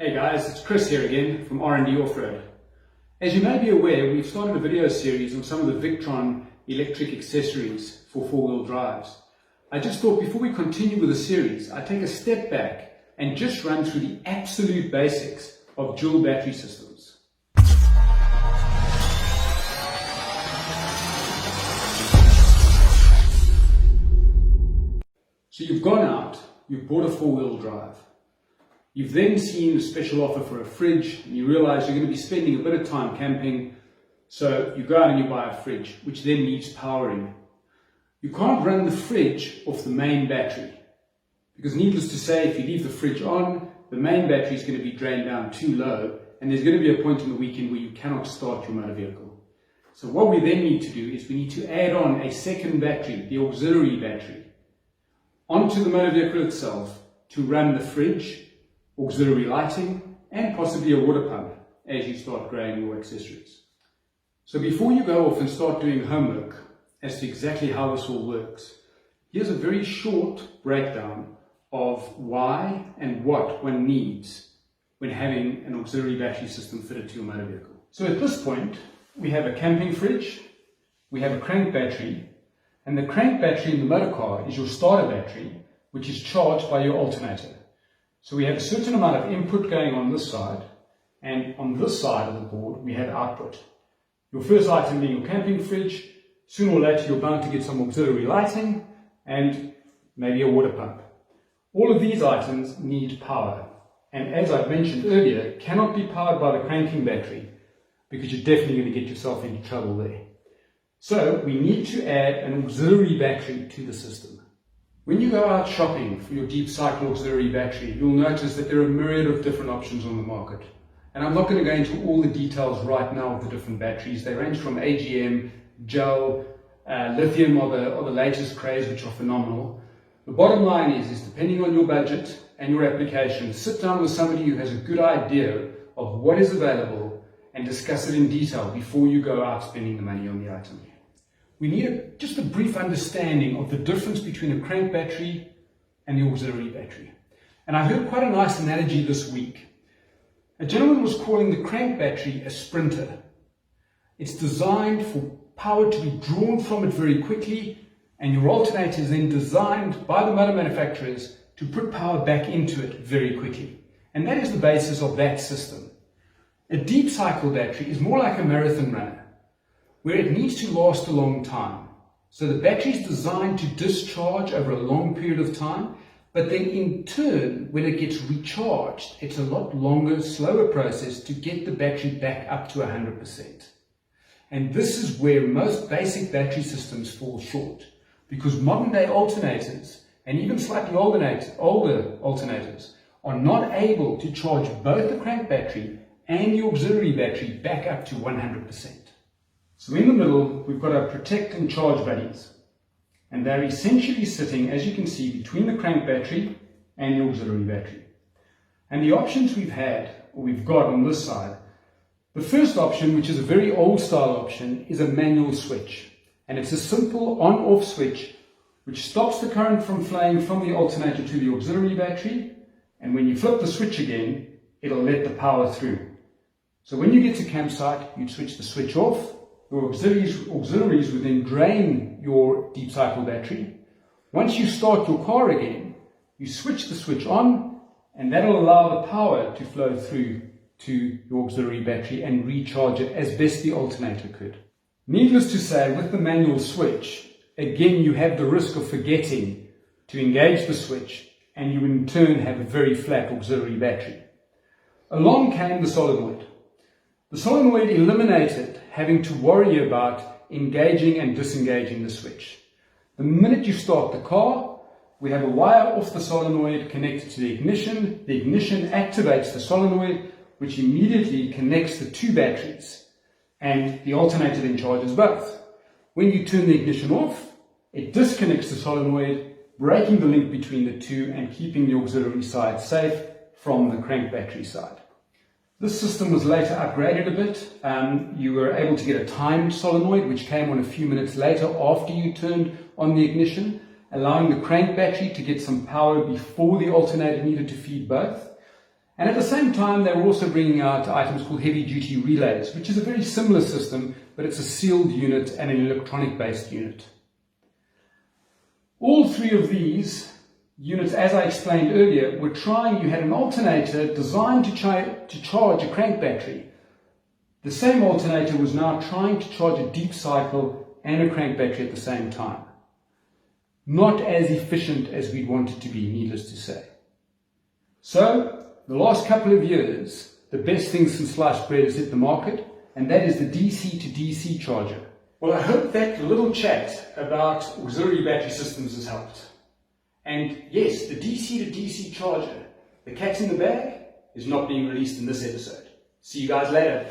Hey guys, it's Chris here again from R&D Off-Road. As you may be aware, we've started a video series on some of the Victron electric accessories for four-wheel drives. I just thought before we continue with the series, I'd take a step back and just run through the absolute basics of dual battery systems. So you've gone out, you've bought a four-wheel drive. You've then seen a special offer for a fridge and you realise you're going to be spending a bit of time camping, so you go out and you buy a fridge, which then needs powering. You can't run the fridge off the main battery, because needless to say, if you leave the fridge on, the main battery is going to be drained down too low, and there's going to be a point in the weekend where you cannot start your motor vehicle. So what we then need to do is we need to add on a second battery, the auxiliary battery, onto the motor vehicle itself to run the fridge, auxiliary lighting, and possibly a water pump as you start growing your accessories. So before you go off and start doing homework as to exactly how this all works, here's a very short breakdown of why and what one needs when having an auxiliary battery system fitted to your motor vehicle. So at this point, we have a camping fridge, we have a crank battery, and the crank battery in the motor car is your starter battery, which is charged by your alternator. So we have a certain amount of input going on this side, and on this side of the board we have output. Your first item being your camping fridge. Sooner or later you're bound to get some auxiliary lighting and maybe a water pump. All of these items need power, and as I've mentioned earlier, cannot be powered by the cranking battery, because you're definitely going to get yourself into trouble there. So we need to add an auxiliary battery to the system. When you go out shopping for your deep cycle auxiliary battery, you'll notice that there are a myriad of different options on the market. And I'm not going to go into all the details right now of the different batteries. They range from AGM, gel, lithium are the latest craze, which are phenomenal. The bottom line is depending on your budget and your application, sit down with somebody who has a good idea of what is available and discuss it in detail before you go out spending the money on the item. We need just a brief understanding of the difference between a crank battery and the auxiliary battery. And I heard quite a nice analogy this week. A gentleman was calling the crank battery a sprinter. It's designed for power to be drawn from it very quickly, and your alternator is then designed by the motor manufacturers to put power back into it very quickly. And that is the basis of that system. A deep cycle battery is more like a marathon runner, where it needs to last a long time. So the battery is designed to discharge over a long period of time, but then in turn, when it gets recharged, it's a lot longer, slower process to get the battery back up to 100%. And this is where most basic battery systems fall short, because modern day alternators, and even slightly older alternators, are not able to charge both the crank battery and the auxiliary battery back up to 100%. So in the middle, we've got our protect and charge buddies, and they're essentially sitting, as you can see, between the crank battery and the auxiliary battery. And the options we've got on this side, the first option, which is a very old style option, is a manual switch, and it's a simple on-off switch which stops the current from flowing from the alternator to the auxiliary battery, and when you flip the switch again, it'll let the power through. So when you get to campsite, you'd switch the switch off. Your auxiliaries would then drain your deep cycle battery. Once you start your car again, you switch the switch on, and that'll allow the power to flow through to your auxiliary battery and recharge it as best the alternator could. Needless to say, with the manual switch, again you have the risk of forgetting to engage the switch, and you in turn have a very flat auxiliary battery. Along came the solenoid. The solenoid eliminated having to worry about engaging and disengaging the switch. The minute you start the car, we have a wire off the solenoid connected to the ignition. The ignition activates the solenoid, which immediately connects the two batteries, and the alternator then charges both. When you turn the ignition off, it disconnects the solenoid, breaking the link between the two and keeping the auxiliary side safe from the crank battery side. This system was later upgraded a bit. You were able to get a timed solenoid, which came on a few minutes later after you turned on the ignition, allowing the crank battery to get some power before the alternator needed to feed both. And at the same time, they were also bringing out items called heavy-duty relays, which is a very similar system, but it's a sealed unit and an electronic-based unit. All three of these units, as I explained earlier, you had an alternator designed to charge a crank battery. The same alternator was now trying to charge a deep cycle and a crank battery at the same time. Not as efficient as we'd want it to be, needless to say. So, the last couple of years, the best thing since sliced bread has hit the market, and that is the DC to DC charger. Well, I hope that little chat about auxiliary battery systems has helped. And yes, the DC to DC charger, the cat's in the bag, is not being released in this episode. See you guys later.